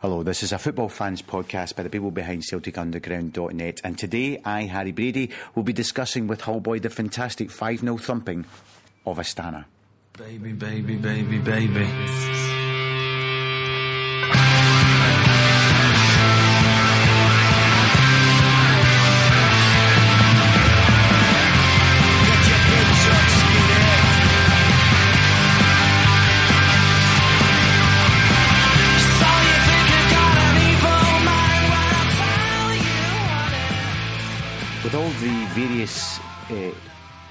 Hello, this is a football fans podcast by the people behind CelticUnderground.net, and today I, Harry Brady, will be discussing with Hullbhoy the fantastic 5-0 thumping of Astana. Baby, baby, baby, baby. With all the various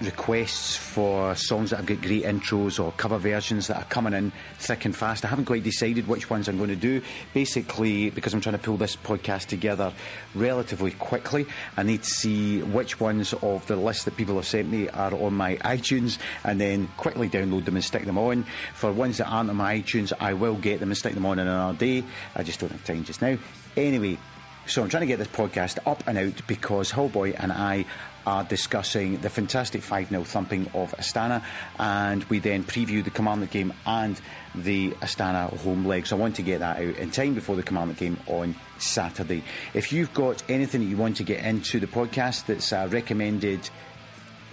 requests for songs that have got great intros or cover versions that are coming in thick and fast, I haven't quite decided which ones I'm going to do. Basically, because I'm trying to pull this podcast together relatively quickly, I need to see which ones of the list that people have sent me are on my iTunes and then quickly download them and stick them on. For ones that aren't on my iTunes, I will get them and stick them on in another day. I just don't have time just now. Anyway, so I'm trying to get this podcast up and out because Hullbhoy and I are discussing the fantastic 5-0 thumping of Astana, and we then preview the Kilmarnock game and the Astana home leg. So I want to get that out in time before the Kilmarnock game on Saturday. If you've got anything that you want to get into the podcast that's a recommended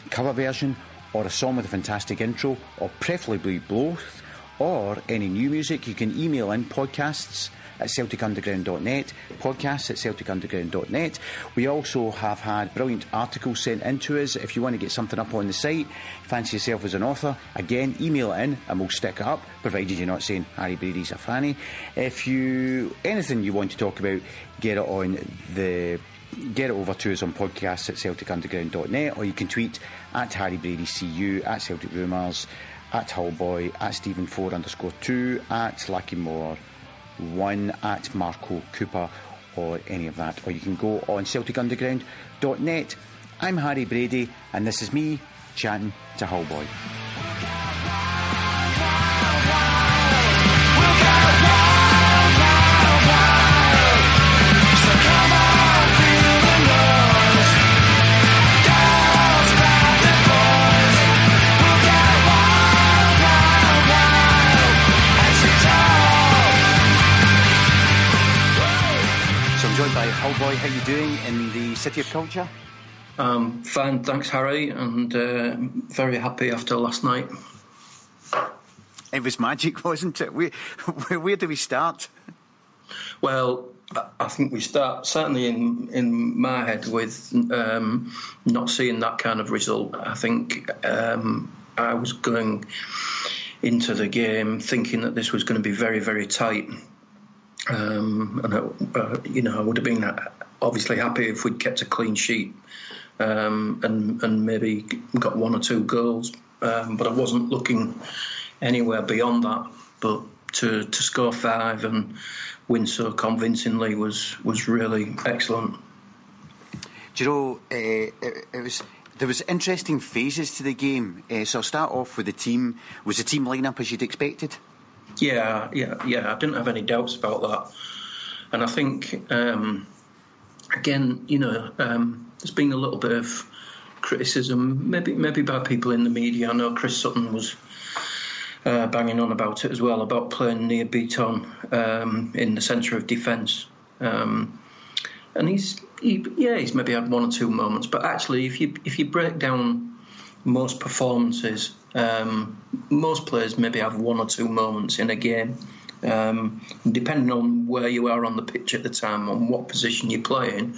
cover version or a song with a fantastic intro, or preferably both, or any new music, you can email in podcasts@CelticUnderground.net, podcasts@CelticUnderground.net. We also have had brilliant articles sent in to us. If you want to get something up on the site, fancy yourself as an author, again, email it in and we'll stick it up, provided you're not saying Harry Brady's a fanny. If anything you want to talk about, get it over to us on podcasts@CelticUnderground.net, or you can tweet at Harry Brady CU, at Celtic Rumours, at Hullbhoy, at Stephen4_2, at Lackymore1, at Marco Cooper, or any of that. Or you can go on CelticUnderground.net. I'm Harry Brady, and this is me chatting to Hullbhoy. Joined by Hullbhoy. How are you doing in the City of Culture? Fine, thanks Harry, and very happy after last night. It was magic, wasn't it? Where do we start? Well, I think we start certainly in my head with not seeing that kind of result. I think I was going into the game thinking that this was going to be very, very tight. And I would have been obviously happy if we'd kept a clean sheet and maybe got one or two goals, but I wasn't looking anywhere beyond that. But to score 5 and win so convincingly was really excellent. Do you know, there was interesting phases to the game. So I'll start off with the team. Was the team lineup as you'd expected? Yeah. I didn't have any doubts about that, and I think again, there's been a little bit of criticism, maybe by people in the media. I know Chris Sutton was banging on about it as well, about playing near Beaton in the centre of defence, and he's maybe had one or two moments, but actually, if you break down most performances, most players maybe have one or two moments in a game, depending on where you are on the pitch at the time, on what position you're playing.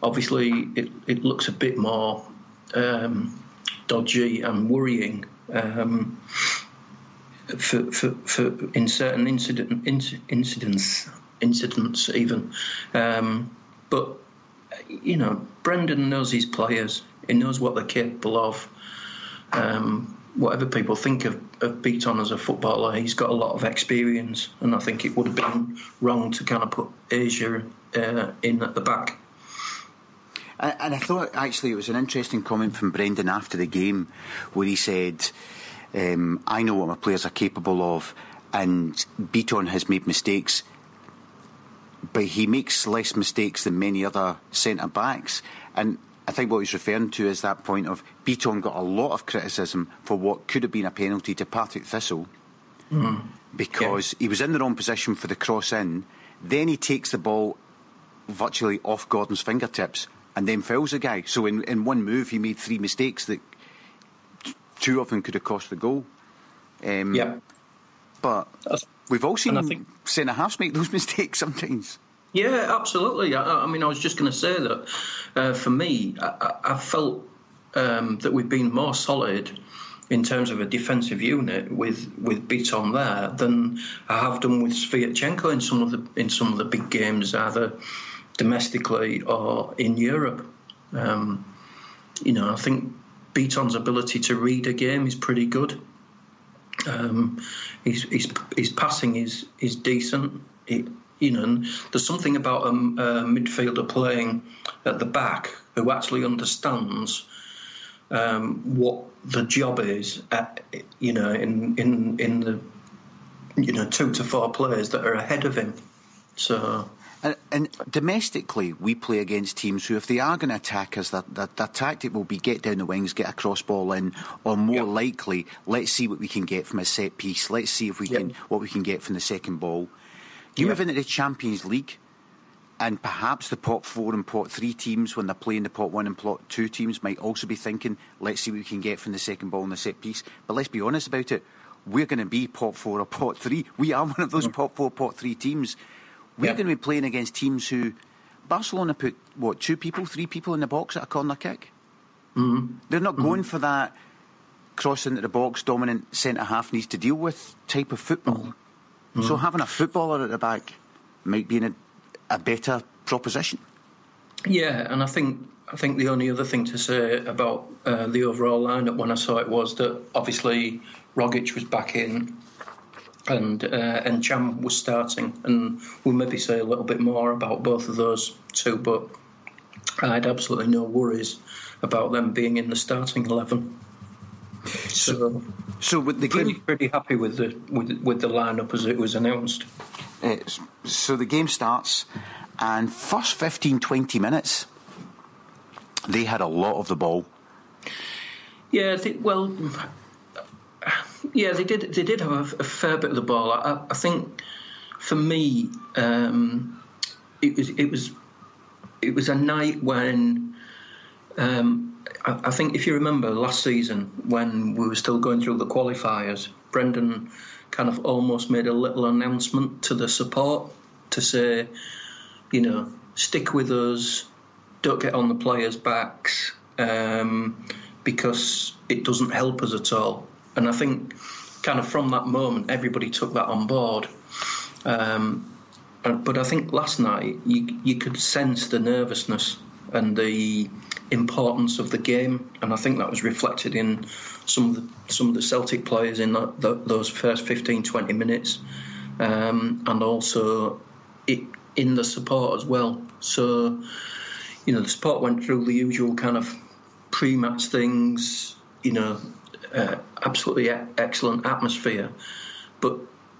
Obviously, it looks a bit more dodgy and worrying for in certain incidents even. But Brendan knows his players. He knows what they're capable of. Whatever people think of Beaton as a footballer, he's got a lot of experience, and I think it would have been wrong to kind of put Asia in at the back. And I thought actually it was an interesting comment from Brendan after the game, where he said, I know what my players are capable of, and Beaton has made mistakes, but he makes less mistakes than many other centre-backs. And I think what he's referring to is that point of Beaton got a lot of criticism for what could have been a penalty to Partick Thistle, because he was in the wrong position for the cross in, Then he takes the ball virtually off Gordon's fingertips and then fouls the guy. So in one move, he made 3 mistakes that 2 of them could have cost the goal. But we've all seen centre-halves make those mistakes sometimes. Yeah, absolutely. I mean, I was just going to say that for me, I felt that we've been more solid in terms of a defensive unit with Beaton there than I have done with Sviatchenko in some of the big games, either domestically or in Europe. I think Beaton's ability to read a game is pretty good. His passing is decent. And there's something about a midfielder playing at the back who actually understands what the job is. In the 2 to 4 players that are ahead of him. So. And domestically, we play against teams who, if they are going to attack us, their tactic will be get down the wings, get a cross ball in, or more likely, let's see what we can get from a set piece. Let's see if we can what we can get from the second ball. You move into the Champions League, and perhaps the pot 4 and pot 3 teams, when they're playing the pot 1 and pot 2 teams, might also be thinking, let's see what we can get from the second ball and the set piece. But let's be honest about it, we're going to be pot 4 or pot 3. We are one of those pot 4, pot 3 teams. We're going to be playing against teams who... Barcelona put, 2 people, 3 people in the box at a corner kick? Mm-hmm. They're not going for that cross into the box, dominant centre-half needs to deal with type of football. Mm-hmm. So having a footballer at the back might be in a better proposition. Yeah, and I think the only other thing to say about the overall lineup when I saw it was that obviously Rogic was back in, and Cham was starting, and we'll maybe say a little bit more about both of those two, but I had absolutely no worries about them being in the starting 11. So with the game, pretty happy with the lineup as it was announced. So the game starts, and first 15-20 minutes, they had a lot of the ball. Yeah, they did have a fair bit of the ball. I think for me, it was a night when I think if you remember last season when we were still going through the qualifiers, Brendan kind of almost made a little announcement to the support to say, stick with us, don't get on the players' backs, because it doesn't help us at all. And I think kind of from that moment, everybody took that on board. But I think last night you could sense the nervousness and the importance of the game, and I think that was reflected in some of the Celtic players in those first 15-20 minutes, and also in the support as well. So, the support went through the usual kind of pre-match things, absolutely excellent atmosphere, but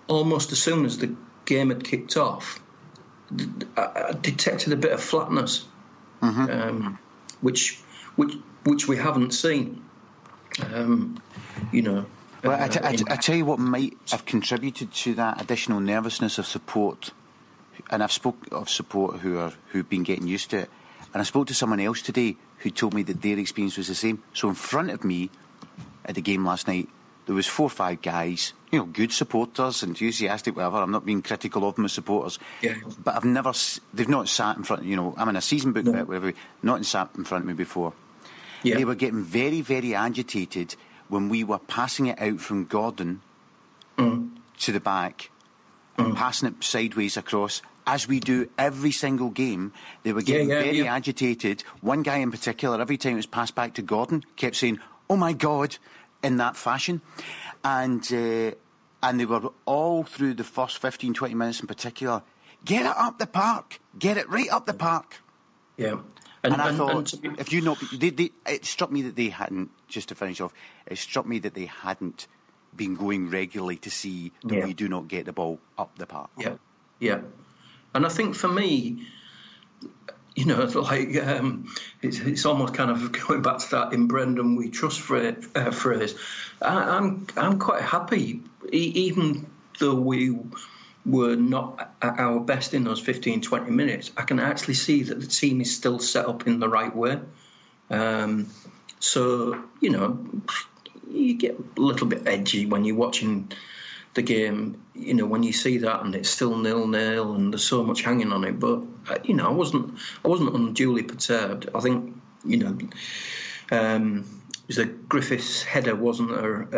almost as soon as the game had kicked off, I detected a bit of flatness, which we haven't seen. Well, I tell you what might have contributed to that additional nervousness of support, and I've spoke of support who've been getting used to it, and I spoke to someone else today who told me that their experience was the same. So in front of me at the game last night, there was 4 or 5 guys, good supporters, enthusiastic, whatever. I'm not being critical of them as supporters, but they've not sat in front. I'm in a season book bit, whatever. Not sat in front of me before. Yeah. They were getting very, very agitated when we were passing it out from Gordon to the back and passing it sideways across, as we do every single game. They were getting very agitated. One guy in particular, every time it was passed back to Gordon, kept saying, "Oh my God," in that fashion. And they were all through the first 15-20 minutes in particular, get it up the park, get it right up the park. Yeah. And I thought, if you not, it struck me that they hadn't, just to finish off, it struck me that they hadn't been going regularly to see that we do not get the ball up the park. Yeah, yeah. And I think for me, it's almost kind of going back to that "in Brendan we trust" phrase. I'm quite happy, even though we were not at our best in those 15, 20 minutes, I can actually see that the team is still set up in the right way. So, you know, you get a little bit edgy when you're watching the game, you know, when you see that and it's still 0-0 and there's so much hanging on it. But, you know, I wasn't unduly perturbed. I think, you know, it was a Griffiths header, wasn't there?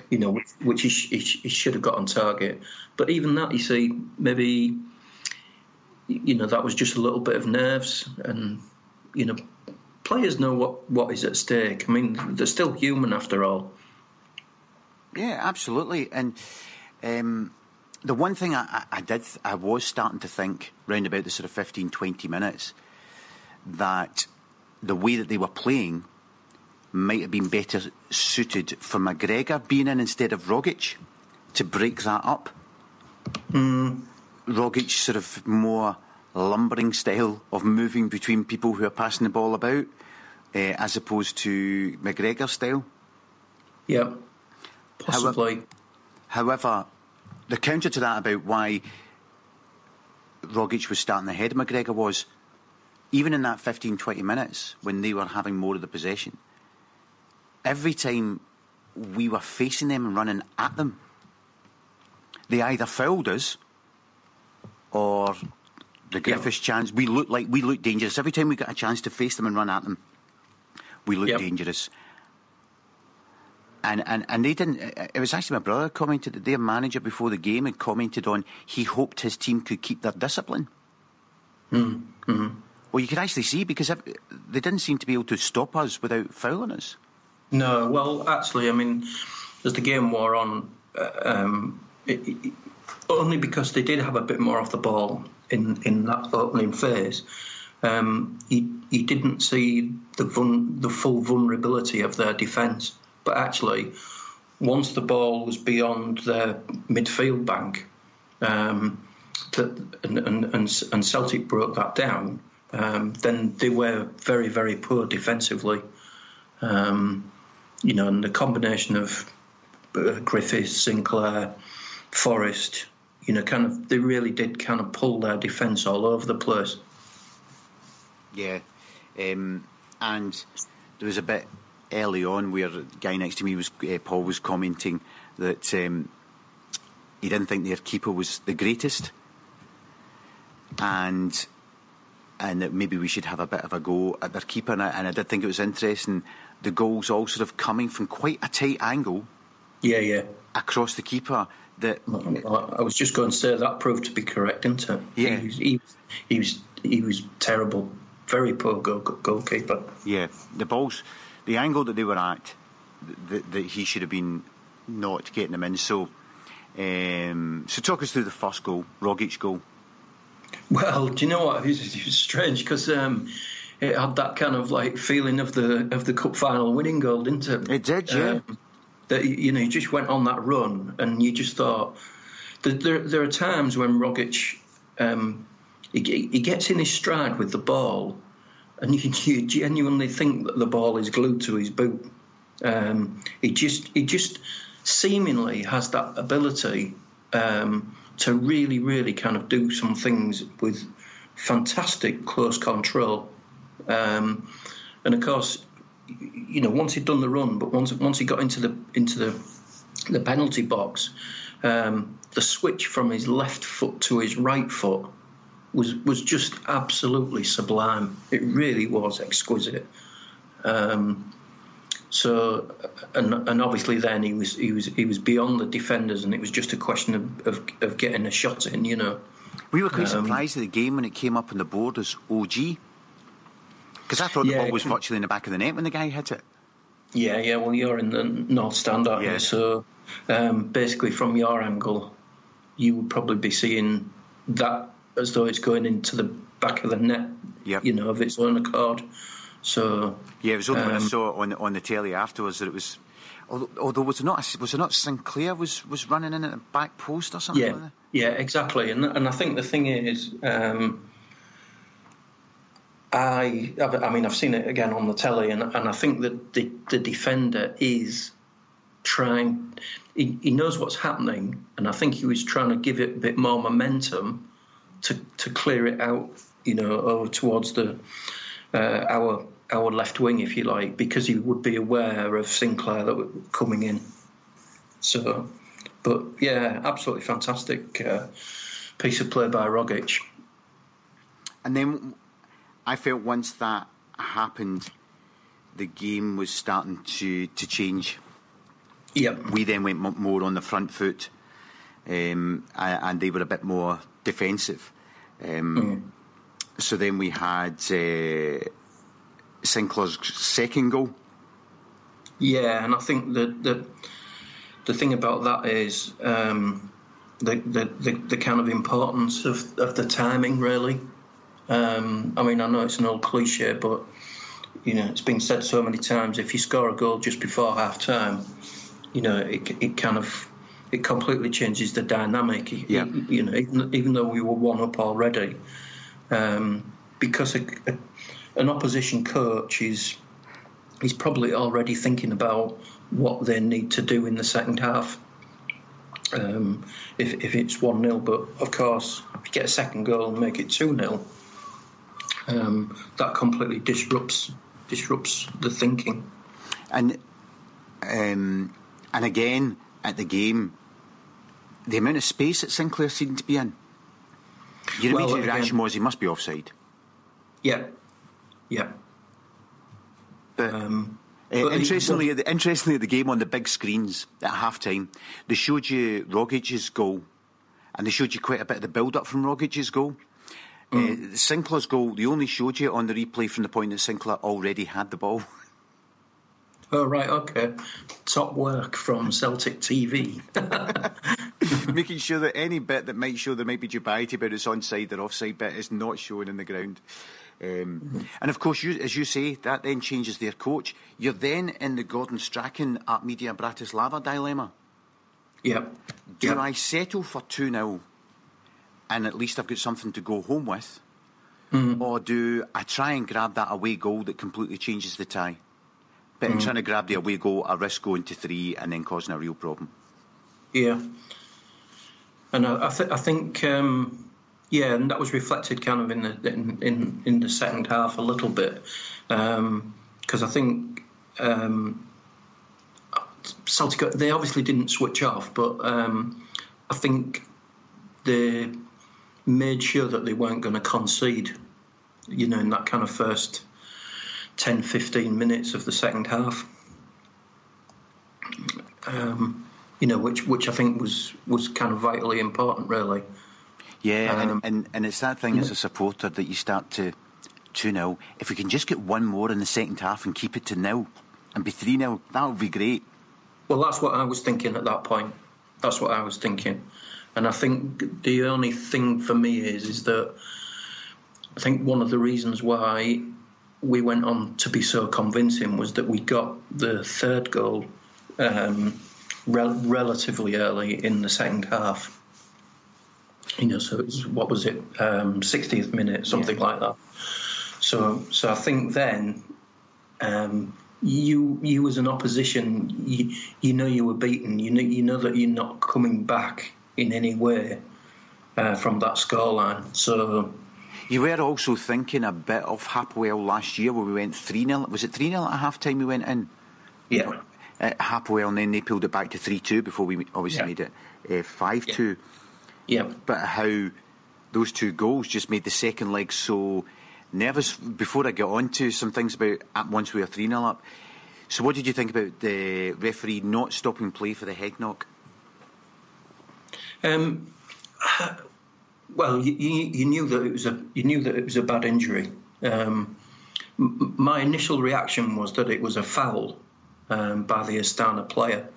You know, which he should have got on target. But even that, you see, maybe, you know, that was just a little bit of nerves. And, you know, players know what is at stake. I mean, they're still human after all. Yeah, absolutely. And the one thing I was starting to think round about the sort of 15, 20 minutes that the way that they were playing might have been better suited for McGregor being in instead of Rogic to break that up. Rogic sort of more lumbering style of moving between people who are passing the ball about as opposed to McGregor's style. Yeah. Possibly. However, the counter to that about why Rogic was starting ahead of McGregor was, even in that 15, 20 minutes, when they were having more of the possession, every time we were facing them and running at them, they either fouled us or the Griffiths chance, we looked dangerous. Every time we got a chance to face them and run at them, we looked dangerous. And they didn't. It was actually my brother commented that their manager before the game had commented on he hoped his team could keep their discipline. Mm-hmm. Well, you could actually see because they didn't seem to be able to stop us without fouling us. No, well, actually, I mean, as the game wore on, only because they did have a bit more off the ball in that opening phase, you didn't see the full vulnerability of their defence. But actually, once the ball was beyond their midfield bank, and Celtic broke that down, then they were very, very poor defensively. You know, and the combination of Griffiths, Sinclair, Forrest, you know, kind of, they really did kind of pull their defence all over the place. Yeah, and there was a bit early on where the guy next to me was Paul was commenting that he didn't think their keeper was the greatest, and that maybe we should have a bit of a go at their keeper. And I did think it was interesting, the goals all sort of coming from quite a tight angle. Yeah. Across the keeper. That I was just going to say that proved to be correct, didn't it? Yeah. He was terrible, very poor goalkeeper. Yeah, the balls, the angle that they were at, that he should have been not getting them in. So talk us through the first goal, Rogic's goal. Well, do you know what? It was strange because it had that kind of like feeling of the cup final winning goal, didn't it? It did, yeah. That, you know, he just went on that run, and you just thought that there are times when Rogic he gets in his stride with the ball, and you genuinely think that the ball is glued to his boot. He just seemingly has that ability to really, really kind of do some things with fantastic close control. And of course, you know, once he'd done the run, but once he got into the penalty box, the switch from his left foot to his right foot was just absolutely sublime. It really was exquisite. So, and obviously then he was beyond the defenders, and it was just a question of getting a shot in. You know, we were quite surprised at the game when it came up on the board as OG. Because I thought the ball was virtually in the back of the net when the guy hit it. Yeah, well, you're in the north stand, aren't you? So basically from your angle, you would probably be seeing that as though it's going into the back of the net, you know, of its own accord. So yeah, it was only when I saw it on the telly afterwards that it was... Although was it not Sinclair was running in at the back post or something like that? Yeah, exactly. And I think the thing is... I mean, I've seen it again on the telly, and I think that the defender is trying. He knows what's happening, and I think he was trying to give it a bit more momentum to clear it out, over towards our left wing, if you like, because he would be aware of Sinclair that were coming in. So, but yeah, absolutely fantastic piece of play by Rogic. And then I felt once that happened, the game was starting to change. Yep. We then went more on the front foot, and they were a bit more defensive. So then we had Sinclair's second goal. Yeah, and I think the thing about that is the kind of importance of the timing, really. I mean, I know it's an old cliche, but it's been said so many times. If you score a goal just before half time, it completely changes the dynamic. Yeah. Even though we were 1 up already, because an opposition coach he's probably already thinking about what they need to do in the second half. If it's 1-0, but of course, if you get a second goal and make it 2-0, that completely disrupts the thinking. And again at the game, the amount of space that Sinclair seemed to be in. Your immediate reaction was he must be offside. Yeah. But interestingly, at the game on the big screens at half time, they showed you Rogic's goal, and they showed you quite a bit of the build-up from Rogic's goal. Sinclair's goal, they only showed you on the replay from the point that Sinclair already had the ball. Oh, right, okay. Top work from Celtic TV. Making sure that any bit that might show there might be dubiety about its onside or offside bit is not shown in the ground. And of course, as you say, that then changes their coach. You're then in the Gordon Strachan at Media Bratislava dilemma. Yep. Do I settle for 2-0 and at least I've got something to go home with? Or do I try and grab that away goal that completely changes the tie? But in trying to grab the away goal, I risk going to 3 and then causing a real problem. Yeah. And I think and that was reflected kind of in the second half a little bit, because I think Celtic, they obviously didn't switch off, but I think they made sure that they weren't going to concede, in that kind of first 10-15 minutes of the second half. Which I think was kind of vitally important, really. Yeah, and it's that thing as a supporter that you start to 2-0. If we can just get one more in the second half and keep it to 0 and be 3-0, that would be great. Well, that's what I was thinking at that point. That's what I was thinking. And I think the only thing for me is that I think one of the reasons why we went on to be so convincing was that we got the third goal relatively early in the second half. So it was, what was it, 60th minute, something like that. So I think then you as an opposition, you know you were beaten. You know that you're not coming back in any way from that scoreline. So you were also thinking a bit of Hapoel last year where we went 3-0. Was it 3-0 at half time we went in? Yeah. At Hapoel, and then they pulled it back to 3-2 before we obviously made it 5-2. Yeah. But how those two goals just made the second leg so nervous. Before I get on to some things about once we were 3-0 up. So what did you think about the referee not stopping play for the head knock? Well, you knew that it was a bad injury. My initial reaction was that it was a foul by the Astana player,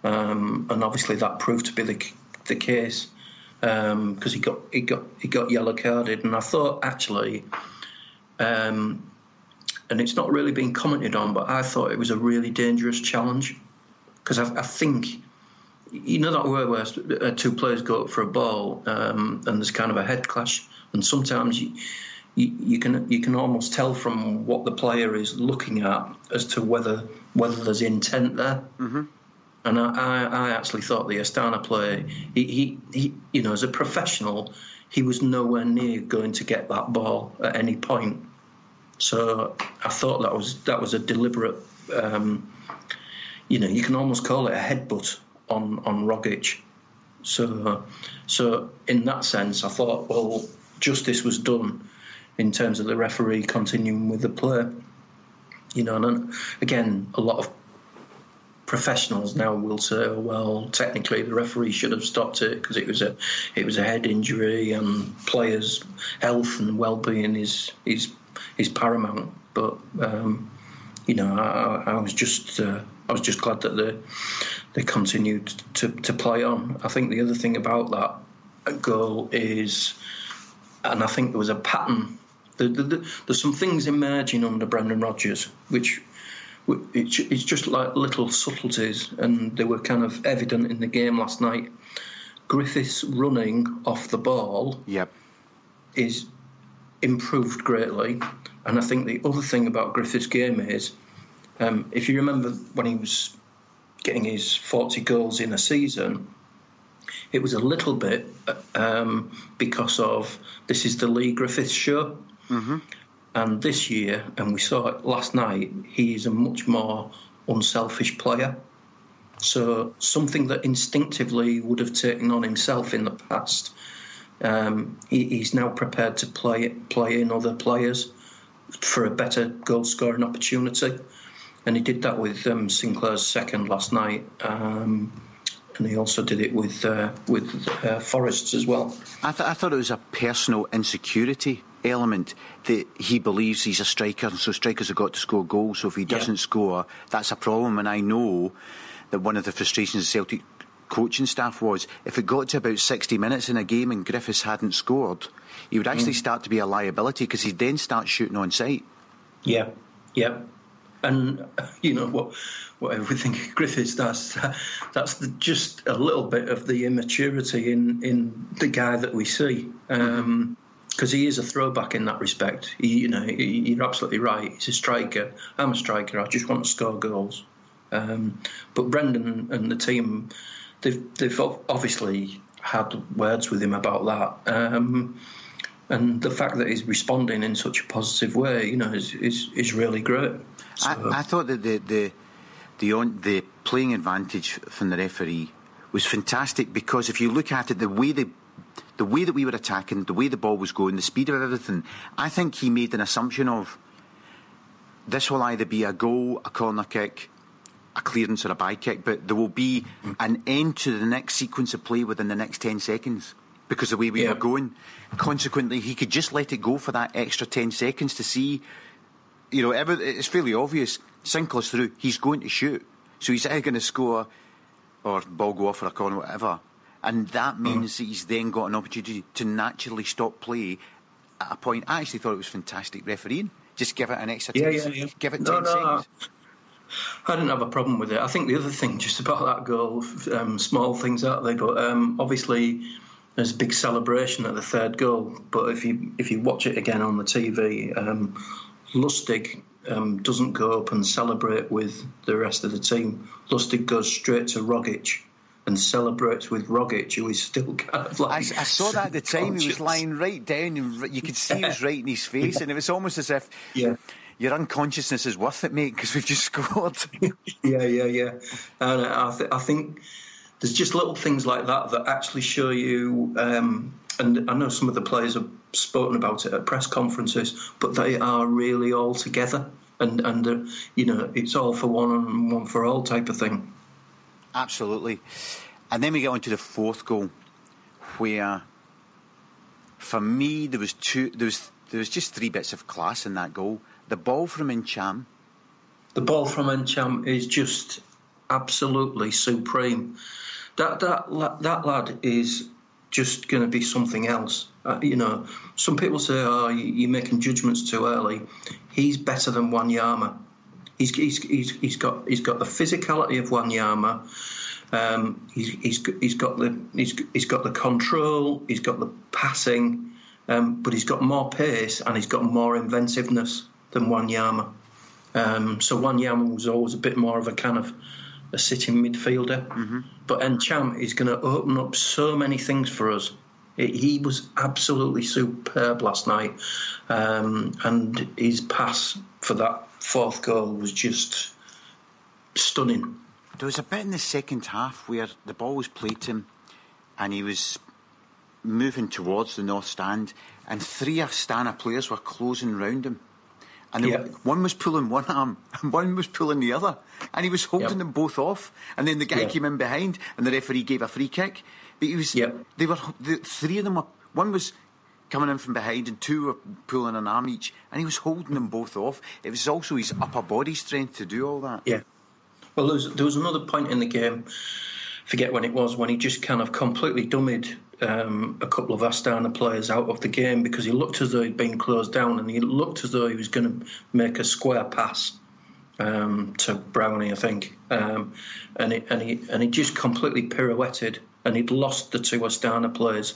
and obviously that proved to be the case because he got yellow carded. And I thought actually, and it's not really been commented on, but I thought it was a really dangerous challenge because I think. That where two players go up for a ball and there's kind of a head clash, and sometimes you can almost tell from what the player is looking at as to whether there's intent there. And I actually thought the Astana player, he as a professional, he was nowhere near going to get that ball at any point. So I thought that was a deliberate, you can almost call it a headbutt on Rogic. So in that sense, I thought, well, justice was done in terms of the referee continuing with the play. And again, a lot of professionals now will say, oh, well, technically the referee should have stopped it because it was a head injury and players' health and well-being is paramount. But I was just glad that they continued to play on. I think the other thing about that goal is, and I think there was a pattern. There's some things emerging under Brendan Rodgers, which it's just like little subtleties, and they were kind of evident in the game last night. Griffiths running off the ball is improved greatly, and I think the other thing about Griffiths' game is, if you remember when he was getting his 40 goals in a season, it was a little bit because of this is the Lee Griffiths show. Mm-hmm. And this year, and we saw it last night, he's a much more unselfish player. So something that instinctively would have taken on himself in the past, he's now prepared to play in other players for a better goal-scoring opportunity. And he did that with Sinclair's second last night. And he also did it with Forrest's as well. I thought it was a personal insecurity element that he believes he's a striker, and so strikers have got to score goals. So if he doesn't score, that's a problem. And I know that one of the frustrations of Celtic coaching staff was if it got to about 60 minutes in a game and Griffiths hadn't scored, he would actually start to be a liability because he'd then start shooting on sight. Yeah. And whatever we think of Griffiths, that's just a little bit of the immaturity in the guy that we see. Because he is a throwback in that respect. You're absolutely right. He's a striker. I'm a striker. I just want to score goals. But Brendan and the team, they've obviously had words with him about that. And the fact that he's responding in such a positive way, is really great. So, I thought that the playing advantage from the referee was fantastic, because if you look at it, the way that we were attacking, the way the ball was going, the speed of everything, I think he made an assumption of this will either be a goal, a corner kick, a clearance or a by kick, but there will be an end to the next sequence of play within the next 10 seconds because the way we were going. Consequently, he could just let it go for that extra 10 seconds to see, it's fairly obvious. Sinclair's through, he's going to shoot. So he's either going to score or ball go off for a corner, whatever. And that means that he's then got an opportunity to naturally stop play at a point. I actually thought it was fantastic refereeing. Just give it an extra 10 seconds. Give it 10 seconds. I didn't have a problem with it. I think the other thing just about that goal, small things, aren't they? But obviously there's a big celebration at the third goal. But if you watch it again on the TV, Lustig doesn't go up and celebrate with the rest of the team. Lustig goes straight to Rogic and celebrates with Rogic, who is still kind of like... I saw that at the time. He was lying right down, and you could see he was right in his face, and it was almost as if your unconsciousness is worth it, mate, because we've just scored. Yeah. And I think there's just little things like that actually show you... and I know some of the players have spoken about it at press conferences, but they are really all together, and it's all for one and one for all type of thing. Absolutely. And then we get on to the fourth goal, where for me there was just three bits of class in that goal. The ball from Encham. The ball from Encham is just absolutely supreme. That lad is just going to be something else. Some people say, "Oh, you're making judgments too early." He's better than Wanyama. He's got the physicality of Wanyama. He's got the control. He's got the passing, but he's got more pace and he's got more inventiveness than Wanyama. So Wanyama was always a bit more of a kind of a sitting midfielder. But Encham is going to open up so many things for us. He was absolutely superb last night, and his pass for that fourth goal was just stunning. There was a bit in the second half where the ball was played to him and he was moving towards the north stand, and three Astana players were closing round him. And one was pulling one arm and one was pulling the other, and he was holding them both off. And then the guy came in behind and the referee gave a free kick. But he was, the three of them were, one was coming in from behind and two were pulling an arm each, and he was holding them both off. It was also his upper body strength to do all that. Yeah. Well, there was another point in the game, forget when it was, when he just kind of completely dummied a couple of Astana players out of the game because he looked as though he'd been closed down, and he looked as though he was going to make a square pass to Brownie, I think, and he just completely pirouetted, and he'd lost the two Astana players,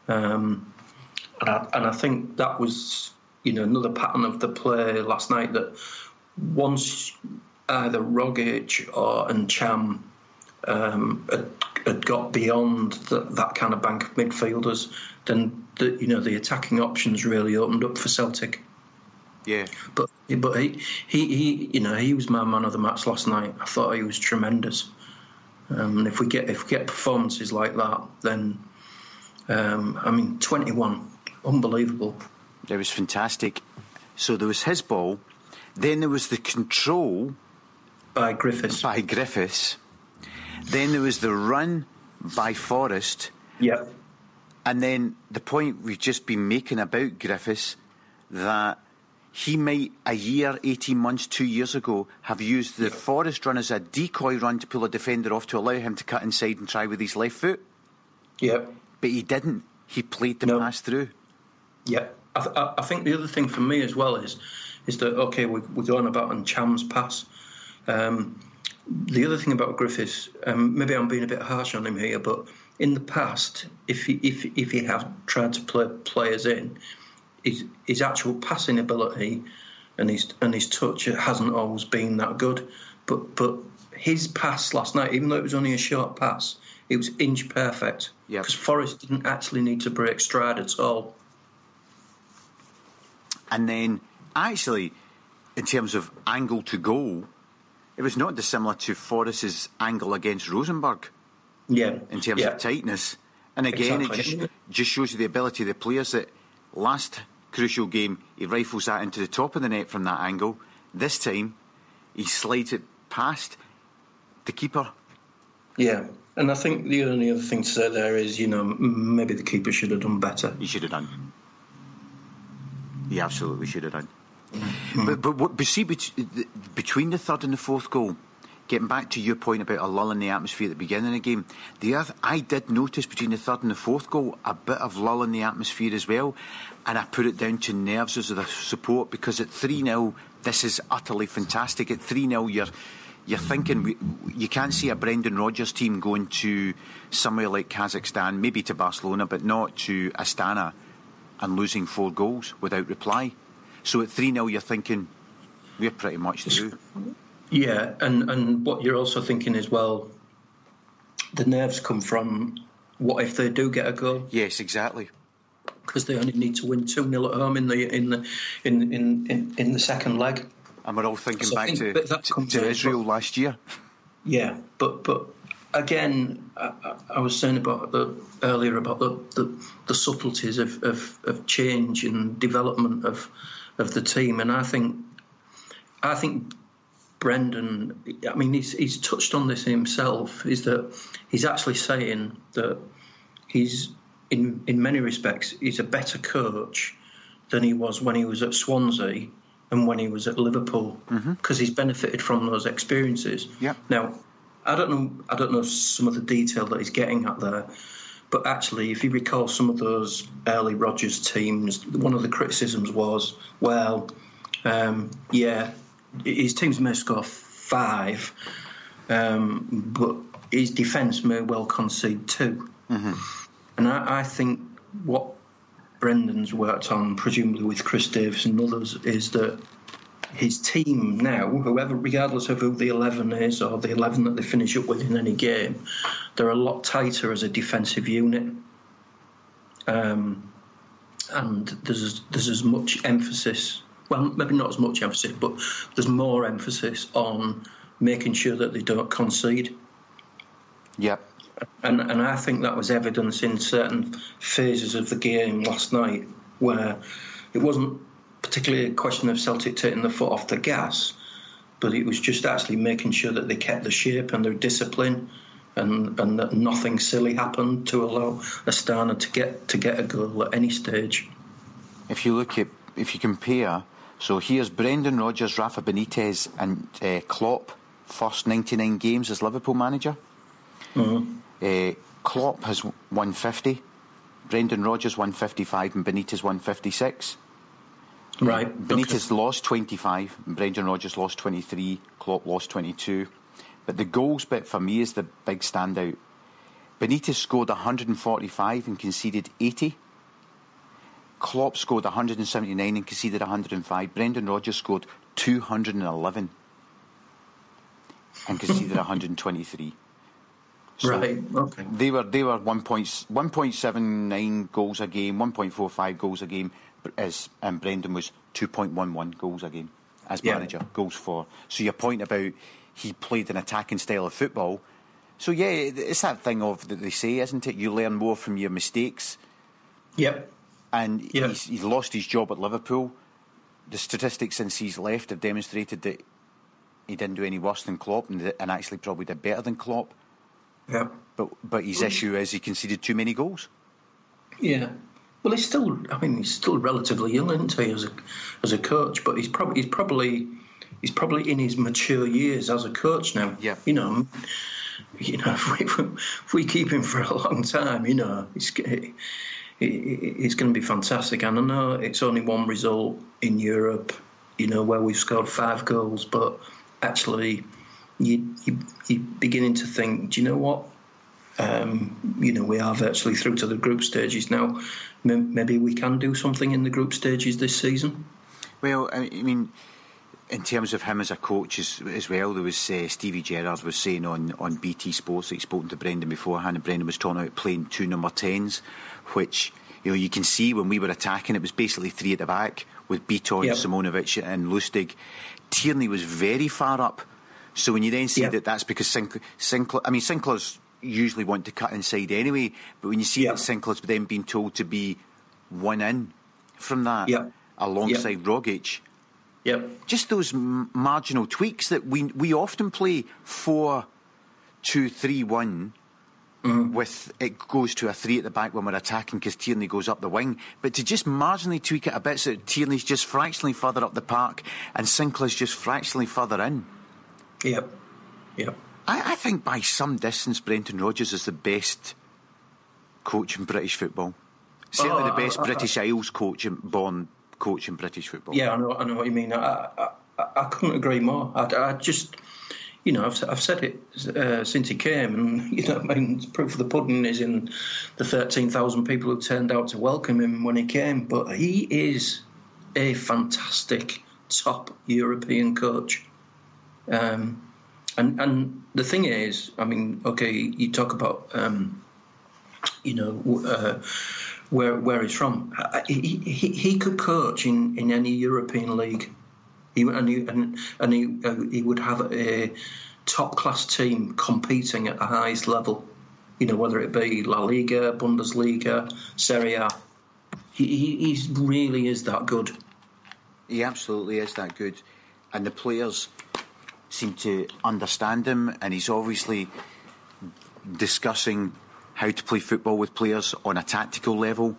and I think that was another pattern of the play last night, that once either Rogic or Encham had got beyond that kind of bank of midfielders, then the attacking options really opened up for Celtic. Yeah, but he was my man of the match last night. I thought he was tremendous. And if we get performances like that, then 21, unbelievable. It was fantastic. So there was his ball, then there was the control by Griffiths. Then there was the run by Forrest. Yep. And then the point we've just been making about Griffiths, that he might, a year, 18 months, 2 years ago, have used the Forrest run as a decoy run to pull a defender off to allow him to cut inside and try with his left foot. Yep. But he didn't. He played the pass through. Yeah. I think the other thing for me as well is that, okay, we're going about Encham's pass. The other thing about Griffiths, maybe I'm being a bit harsh on him here, but in the past, if he have tried to play players in, his actual passing ability and his touch hasn't always been that good. But his pass last night, even though it was only a short pass, it was inch perfect. Because Forrest didn't actually need to break stride at all. And then, actually, in terms of angle to goal, it was not dissimilar to Forrest's angle against Rosenborg. Yeah. In terms of tightness. And again, it just shows you the ability of the players that last crucial game, he rifles that into the top of the net from that angle. This time, he slides it past the keeper. Yeah. And I think the only other thing to say there is, maybe the keeper should have done better. He should have done. He absolutely should have done. But see, between the third and the fourth goal, getting back to your point about a lull in the atmosphere at the beginning of the game, I did notice between the third and the fourth goal a bit of lull in the atmosphere as well, and I put it down to nerves as the support, because at 3-0 this is utterly fantastic. At 3-0 you're thinking you can't see a Brendan Rodgers team going to somewhere like Kazakhstan, maybe to Barcelona, but not to Astana, and losing 4 goals without reply. So at 3-0 you're thinking we're pretty much through. Yeah, and what you're also thinking as well, the nerves come from what if they do get a goal? Yes, exactly. Because they only need to win 2-0 at home in the second leg. And we're all thinking back to Israel last year. Yeah, but again, I was saying earlier about the subtleties of change and development of the team, and I think Brendan, I mean, he's touched on this himself, is that he's actually saying that he's in many respects he's a better coach than he was when he was at Swansea and when he was at Liverpool, because he's benefited from those experiences. Yeah. Now, I don't know some of the detail that he's getting at there, but actually, if you recall some of those early Rodgers teams, one of the criticisms was, his teams may score 5, but his defence may well concede 2. And I think what Brendan's worked on, presumably with Chris Davis and others, is that his team now, whoever, regardless of who the 11 is or the 11 that they finish up with in any game, they're a lot tighter as a defensive unit. And there's as much emphasis, well, maybe not as much emphasis, but there's more emphasis on making sure that they don't concede. Yep. And I think that was evidence in certain phases of the game last night where it wasn't particularly a question of Celtic taking the foot off the gas, but it was just actually making sure that they kept the shape and their discipline, and that nothing silly happened to allow Astana to get a goal at any stage. If you compare, so here's Brendan Rodgers, Rafa Benitez and Klopp, first 99 games as Liverpool manager. Mm-hmm. Klopp has 150, Brendan Rodgers 155 and Benitez 156. Right. Benitez lost 25, Brendan Rodgers lost 23, Klopp lost 22. But the goals bit for me is the big standout. Benitez scored 145 and conceded 80. Klopp scored 179 and conceded 105. Brendan Rodgers scored 211 and conceded 123. So right, okay. They were 1.79 goals a game, 1.45 goals a game, and Brendan was 2.11 goals a game as manager, goals for. So your point about he played an attacking style of football. So yeah, it's that thing of that they say, isn't it? You learn more from your mistakes. Yep. And he's lost his job at Liverpool. The statistics since he's left have demonstrated that he didn't do any worse than Klopp, and actually probably did better than Klopp. Yeah. But his issue is he conceded too many goals. Yeah. Well, he's still relatively young, isn't he, as a coach? But he's probably in his mature years as a coach now. Yeah. If we keep him for a long time, he's going to be fantastic. And I know it's only one result in Europe, where we've scored 5 goals, but actually, you're beginning to think, do you know what? We are virtually through to the group stages now. Maybe we can do something in the group stages this season. Well, I mean, in terms of him as a coach as well, there was Stevie Gerrard was saying on BT Sports that he'd spoken to Brendan beforehand, and Brendan was talking about playing 2 number 10s, which you can see when we were attacking, it was basically 3 at the back with Beaton, Simonovic and Lustig. Tierney was very far up. So when you then see that's because Sinclair's usually want to cut inside anyway, but when you see that Sinclair's then being told to be one in from that alongside Rogic, just those marginal tweaks that we often play 4-2-3-1 with it goes to a 3 at the back when we're attacking because Tierney goes up the wing, but to just marginally tweak it a bit so Tierney's just fractionally further up the park and Sinclair's just fractionally further in. Yep. I think by some distance Brendan Rodgers is the best coach in British football. Certainly the best British Isles born coach in British football. Yeah, I know what you mean. I couldn't agree more. I just, I've said it since he came, and proof of the pudding is in the 13,000 people who turned out to welcome him when he came. But he is a fantastic top European coach. And the thing is, you talk about, where he's from. He could coach in any European league. He would have a top-class team competing at the highest level, whether it be La Liga, Bundesliga, Serie A. He really is that good. He absolutely is that good. And the players seem to understand him, and he's obviously discussing how to play football with players on a tactical level,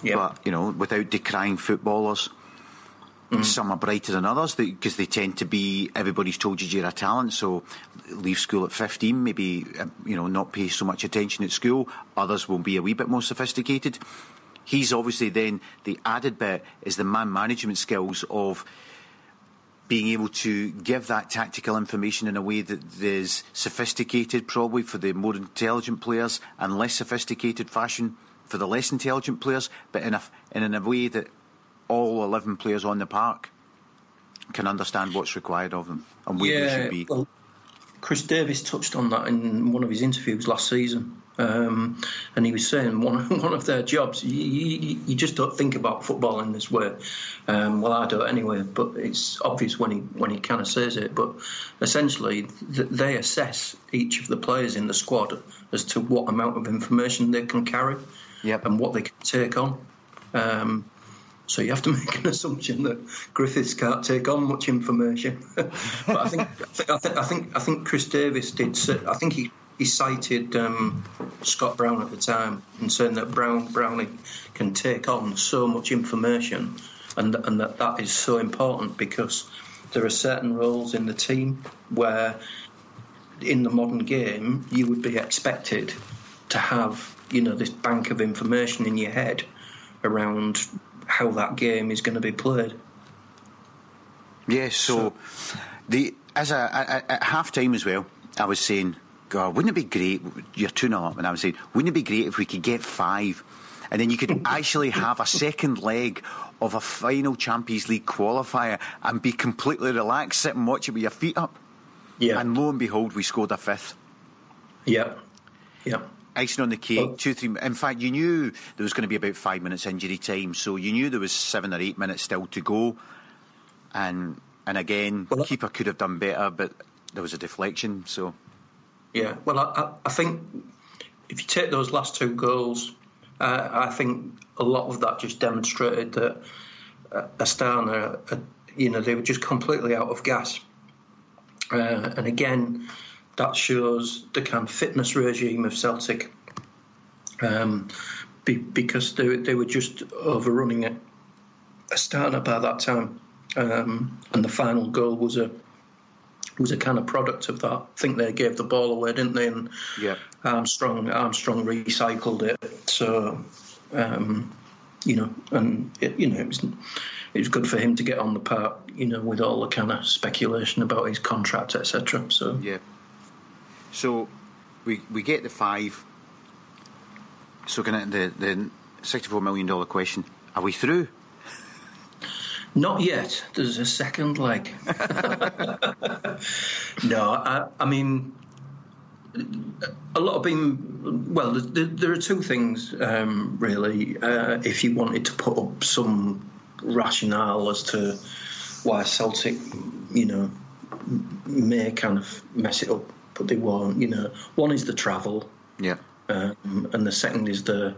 but without decrying footballers. Some are brighter than others because they tend to be, everybody's told you're a talent, so leave school at 15, maybe not pay so much attention at school. Others will be a wee bit more sophisticated. He's obviously then, the added bit is the man management skills of being able to give that tactical information in a way that is sophisticated probably for the more intelligent players and less sophisticated fashion for the less intelligent players, but in a way that all 11 players on the park can understand what's required of them and where they should be. Well, Chris Davis touched on that in one of his interviews last season, and he was saying one of their jobs. You just don't think about football in this way. Well, I don't anyway, but it's obvious when he kind of says it. But essentially, they assess each of the players in the squad as to what amount of information they can carry, and what they can take on. So you have to make an assumption that Griffiths can't take on much information. But I think Chris Davis did. I think he cited Scott Brown at the time and saying that Brownie can take on so much information, and that is so important because there are certain roles in the team where, in the modern game, you would be expected to have this bank of information in your head around how that game is going to be played. Yes, so at half time as well, I was saying, God, wouldn't it be great? You're 2-0 up, and I was saying, wouldn't it be great if we could get 5, and then you could actually have a second leg of a final Champions League qualifier and be completely relaxed, sit and watch it with your feet up. Yeah. And lo and behold, we scored a 5th. Yeah. Icing on the cake, 2-3. In fact, you knew there was going to be about 5 minutes injury time, so you knew there was 7 or 8 minutes still to go. And again, keeper could have done better, but there was a deflection. So, yeah. Well, I think if you take those last 2 goals, I think a lot of that just demonstrated that Astana, they were just completely out of gas. And again, that shows the kind of fitness regime of Celtic, because they were just overrunning it. Astana by that time, and the final goal was a kind of product of that. I think they gave the ball away, didn't they? And Armstrong recycled it. So and it was good for him to get on the park, with all the kind of speculation about his contract, etc. So yeah. So we get the 5. So going to the $64 million question: are we through? Not yet. There's a second leg. No, I mean, a lot of being. Well, there are 2 things really. If you wanted to put up some rationale as to why Celtic, may kind of mess it up, but they won't. One is the travel, and the second is the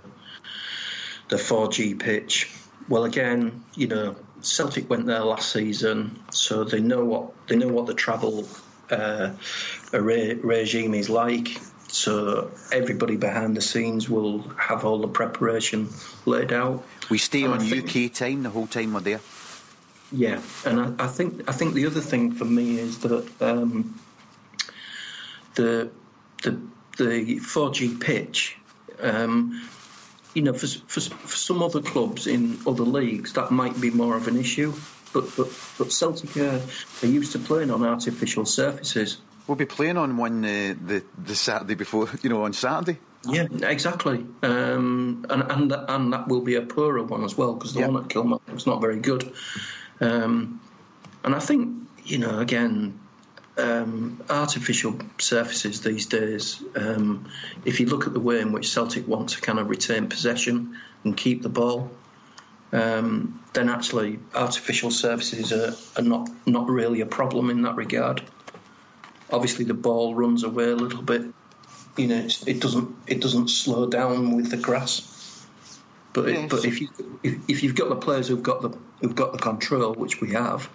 4G pitch. Well, again, Celtic went there last season, so they know what the travel regime is like. So everybody behind the scenes will have all the preparation laid out. We stay on UK time the whole time we're there. Yeah, and I think the other thing for me is that the 4G pitch. For some other clubs in other leagues, that might be more of an issue. But Celtic are used to playing on artificial surfaces. We'll be playing on one the Saturday before, on Saturday. Yeah, exactly. And that will be a poorer one as well, because the one at Kilmarnock was not very good. And I think, again, artificial surfaces these days, if you look at the way in which Celtic want to kind of retain possession and keep the ball, then actually artificial surfaces are not really a problem in that regard. Obviously the ball runs away a little bit, it doesn't slow down with the grass, but if you've got the players who've got the control, which we have,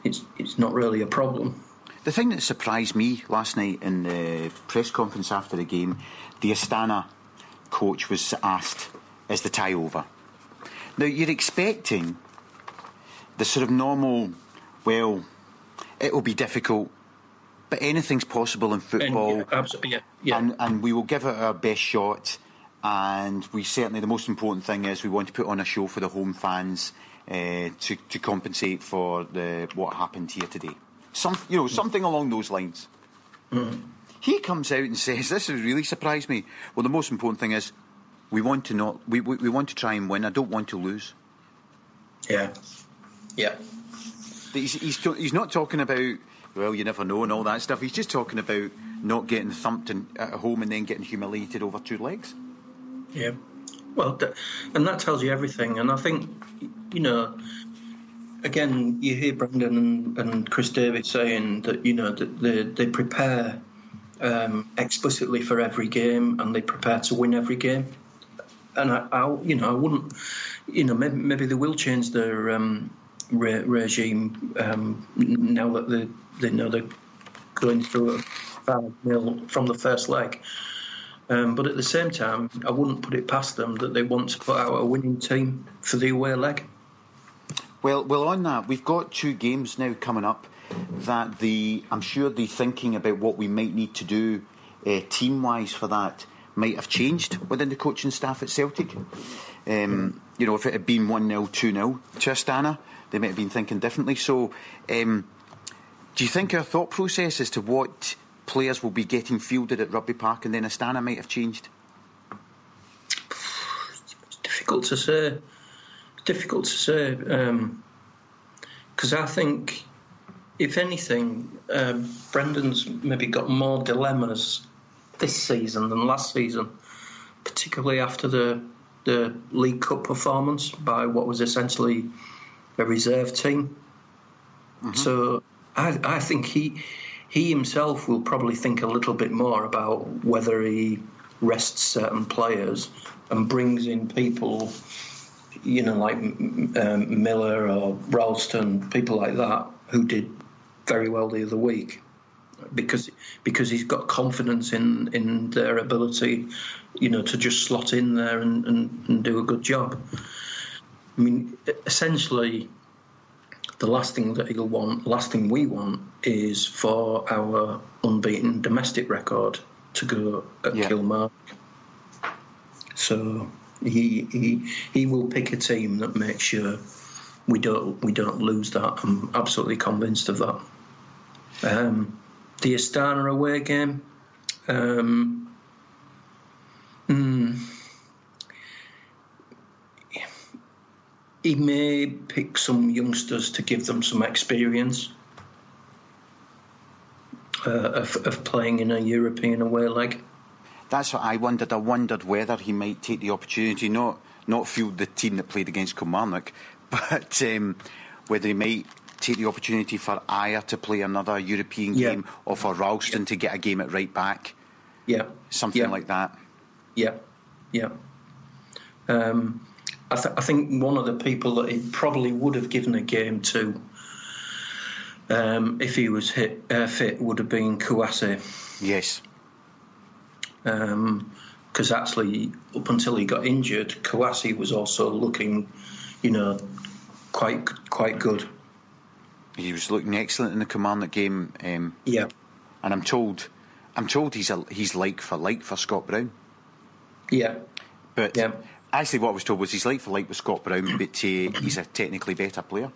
it's not really a problem. The thing that surprised me last night in the press conference after the game, the Astana coach was asked, is the tie over? Now, you're expecting the sort of normal, well, it will be difficult, but anything's possible in football. Absolutely, yeah. And we will give it our best shot, and we certainly, the most important thing is we want to put on a show for the home fans to compensate for what happened here today. Something along those lines. Mm-hmm. He comes out and says, "This has really surprised me." Well, the most important thing is we want to try and win. I don't want to lose. Yeah. He's not talking about, well, you never know and all that stuff. He's just talking about not getting thumped at home and then getting humiliated over 2 legs. Yeah. Well, and that tells you everything. And I think, again, you hear Brendan and Chris Davies saying that, that they prepare explicitly for every game and they prepare to win every game. And I wouldn't, maybe they will change their regime now that they know they're going through a 5-0 from the first leg. But at the same time, I wouldn't put it past them that they want to put out a winning team for the away leg. Well, on that, we've got 2 games now coming up that I'm sure the thinking about what we might need to do team-wise for that might have changed within the coaching staff at Celtic. If it had been 1-0, 2-0 to Astana, they might have been thinking differently. So, do you think our thought process as to what players will be getting fielded at Rugby Park and then Astana might have changed? It's difficult to say. Because I think, if anything, Brendan's maybe got more dilemmas this season than last season, particularly after the League Cup performance by what was essentially a reserve team. Mm-hmm. So I think he himself will probably think a little bit more about whether he rests certain players and brings in people, like Miller or Ralston, people like that, who did very well the other week, because he's got confidence in their ability, to just slot in there and do a good job. I mean, essentially, the last thing we want is for our unbeaten domestic record to go at Kilmarnock. So he will pick a team that makes sure we don't lose that. I'm absolutely convinced of that. The Astana away game. He may pick some youngsters to give them some experience of playing in a European away leg. That's what I wondered. I wondered whether he might take the opportunity, not field the team that played against Kilmarnock, but whether he might take the opportunity for Ayer to play another European game, or for Ralston to get a game at right back. Yeah. Something like that. Yeah. I think one of the people that he probably would have given a game to, if he was fit, would have been Kouassi. Yes. Because actually, up until he got injured, Kouassi was also looking, quite good. He was looking excellent in the Kilmarnock game. And I'm told he's like for Scott Brown. Yeah. But actually, what I was told was he's like for with Scott Brown, but he's a technically better player.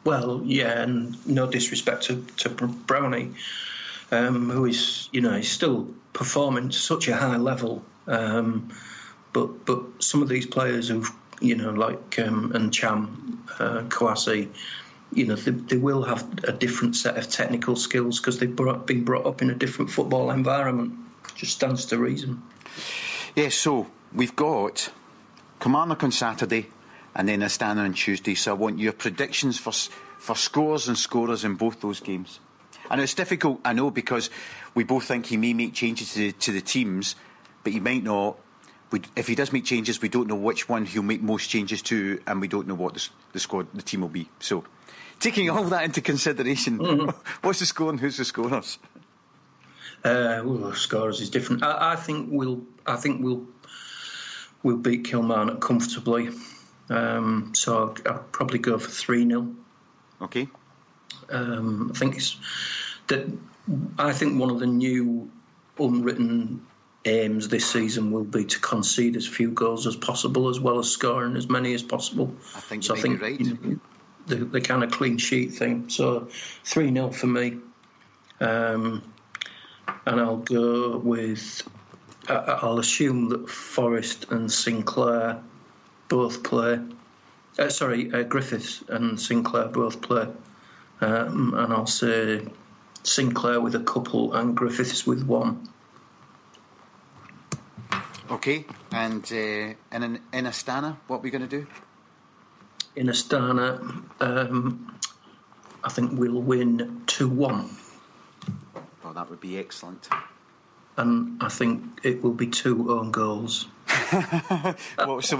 Well, yeah, and no disrespect to Brownie, who is, he's still performing to such a high level. But some of these players who've, and Cham, Kouassi, they will have a different set of technical skills because they've been brought up in a different football environment. Just stands to reason. Yes, so we've got Kilmarnock on Saturday and then Astana on Tuesday. So I want your predictions for scores and scorers in both those games. And it's difficult, I know, because we both think he may make changes to the teams, but he might not. If he does make changes, we don't know which one he'll make most changes to, and we don't know what the team will be. So, taking all that into consideration, what's the score and who's the scorers? Scorers is different. I think we'll beat Kilmarnock comfortably. So I'll probably go for 3-0. Okay. I think one of the new unwritten aims this season will be to concede as few goals as possible, as well as scoring as many as possible. I think you're right. The kind of clean sheet thing. So 3-0 for me. And I'll go with... I'll assume that Forrest and Sinclair both play. Griffiths and Sinclair both play. and I'll say Sinclair with a couple and Griffiths with one. Okay, and in Astana, what are we going to do? In Astana, I think we'll win 2-1. Oh, that would be excellent. And I think it will be 2 own goals. Well, so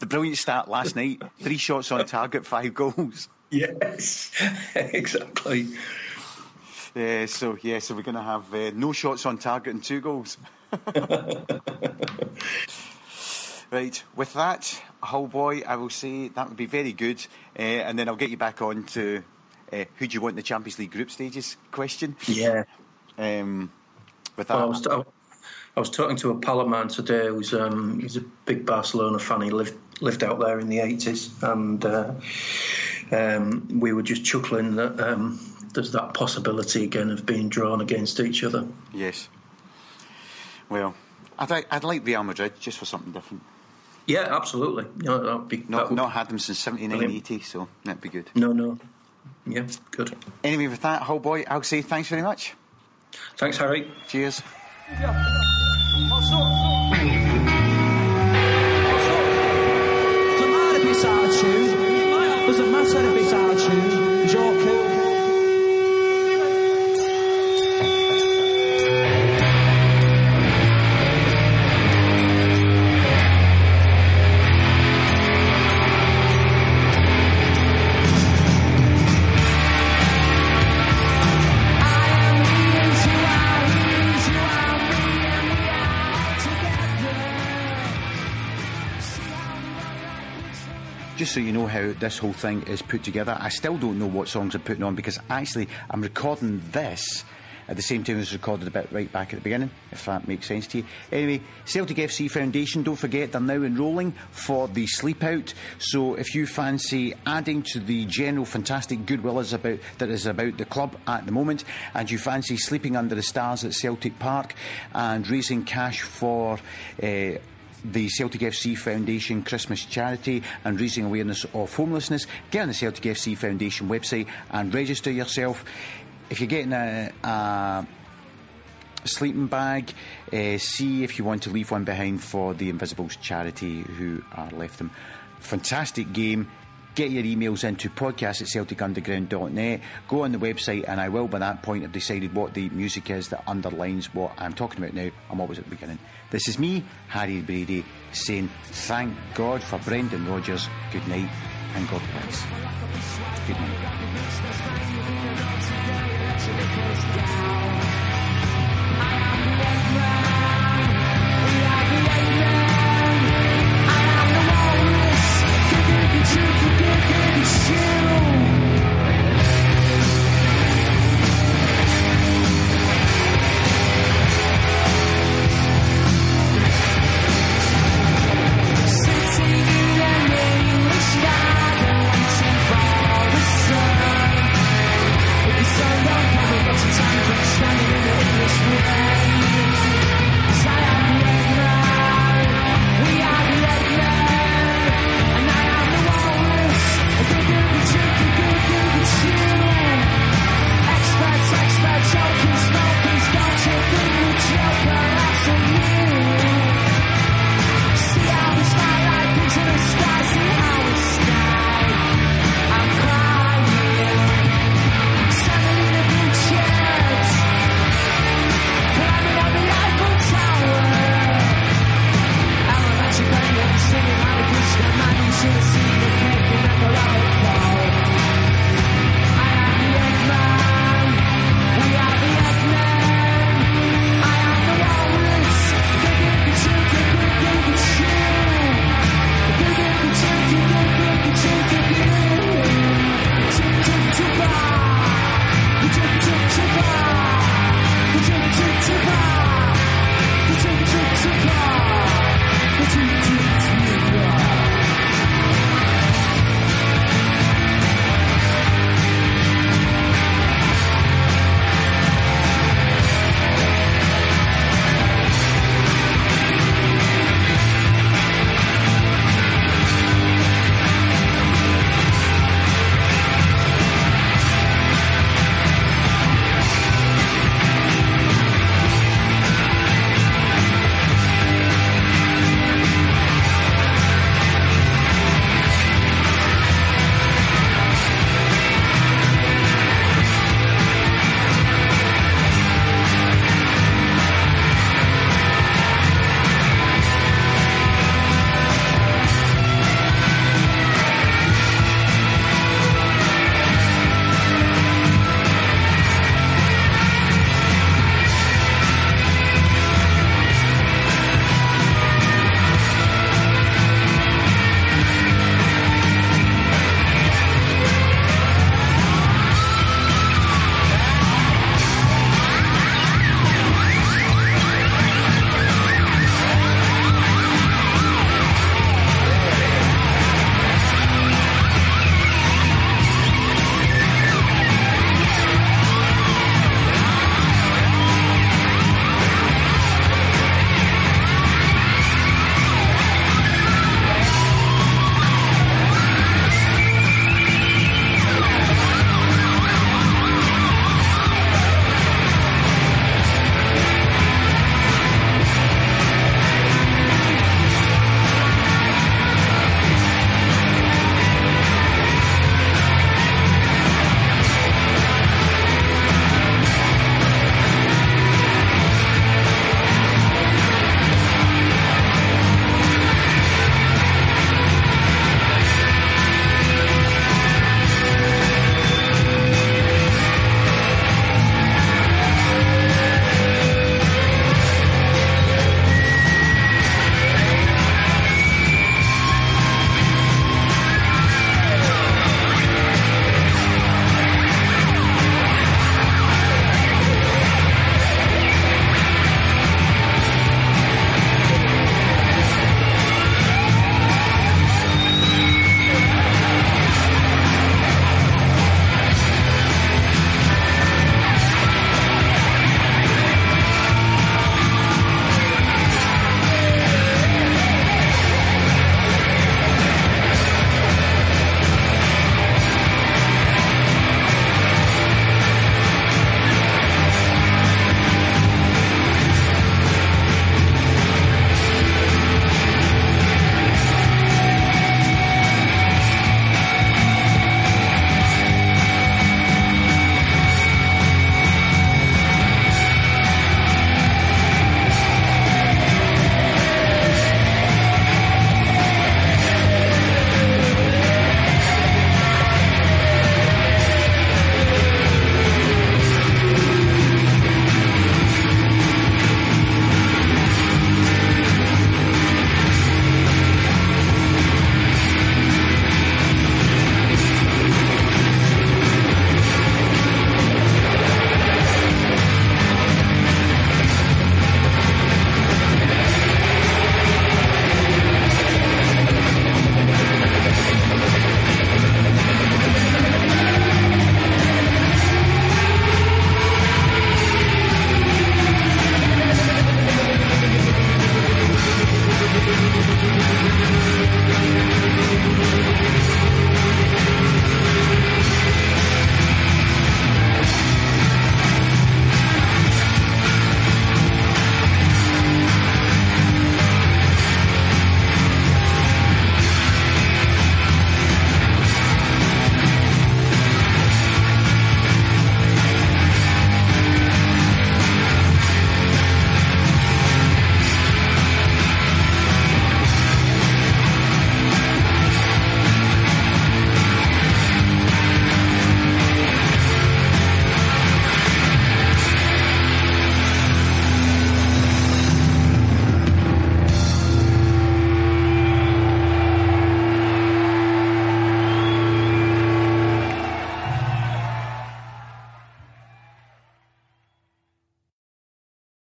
the brilliant start last night, 3 shots on target, 5 goals. Yes, exactly. So we're going to have no shots on target and 2 goals. Right, with that, Hullbhoy, I will say that would be very good, and then I'll get you back on to who do you want in the Champions League group stages question. Yeah. With that, I was talking to a pal of mine today who's he's a big Barcelona fan. He lived out there in the 80s, and we were just chuckling that there's that possibility again of being drawn against each other. Yes. Well, I'd like Real Madrid just for something different. Yeah, absolutely. That'd be, not had them since 79-80, so that'd be good. No. Yeah, good. Anyway, with that, Hullbhoy, I'll say thanks very much. Thanks, Harry. Cheers. Doesn't matter if it's out of tune. Doesn't matter if it's out of tune. Joker. Just so you know how this whole thing is put together, I still don't know what songs I'm putting on because actually I'm recording this at the same time as recorded a bit right back at the beginning, if that makes sense to you. Anyway, Celtic FC Foundation, don't forget they're now enrolling for the Sleep Out, so if you fancy adding to the general fantastic goodwill that is about the club at the moment, and you fancy sleeping under the stars at Celtic Park and raising cash for the Celtic FC Foundation Christmas charity and raising awareness of homelessness, get on the Celtic FC Foundation website and register yourself. If you're getting a sleeping bag, see if you want to leave one behind for the Invincibles charity who are left them. Fantastic game. Get your emails into podcast@celtigunderground.net. Go on the website and I will by that point have decided what the music is that underlines what I'm talking about now. I'm always at the beginning. This is me, Harry Brady, saying thank God for Brendan Rodgers. Good night and God bless. Good night.